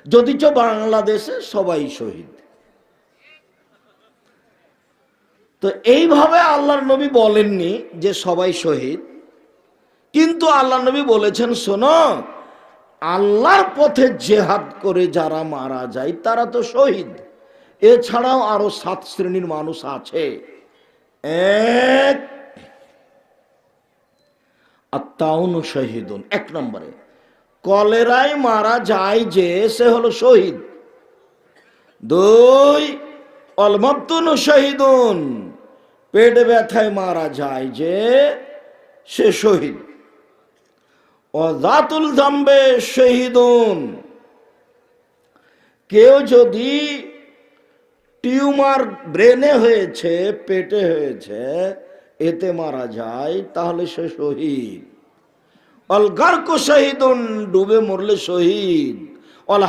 যদিচ বাংলাদেশে সবাই শহীদ। তো এইভাবে আল্লাহর নবী বলেননি যে সবাই শহীদ, কিন্তু আল্লাহ নবী বলেছেন শোনো, আল্লাহর পথে জেহাদ করে যারা মারা যায় তারা তো শহীদ। এছাড়াও আরো 7 শ্রেণীর মানুষ আছে। এক, আত্মাউনু শহীদুন, 1 নম্বরে কলেরায় মারা যায় যে সে হলো শহীদ। 2, অলমাবতুনু শহীদুন, পেট ব্যথায় মারা যায় যে সে শহীদ। অজাতুল জাম্বে শহীদুন, কেউ যদি টিউমার ব্রেনে হয়েছে, পেটে হয়েছে, এতে মারা যায় তাহলে সে শহীদ। অলগারকু শহীদুন, ডুবে মরলে শহীদ।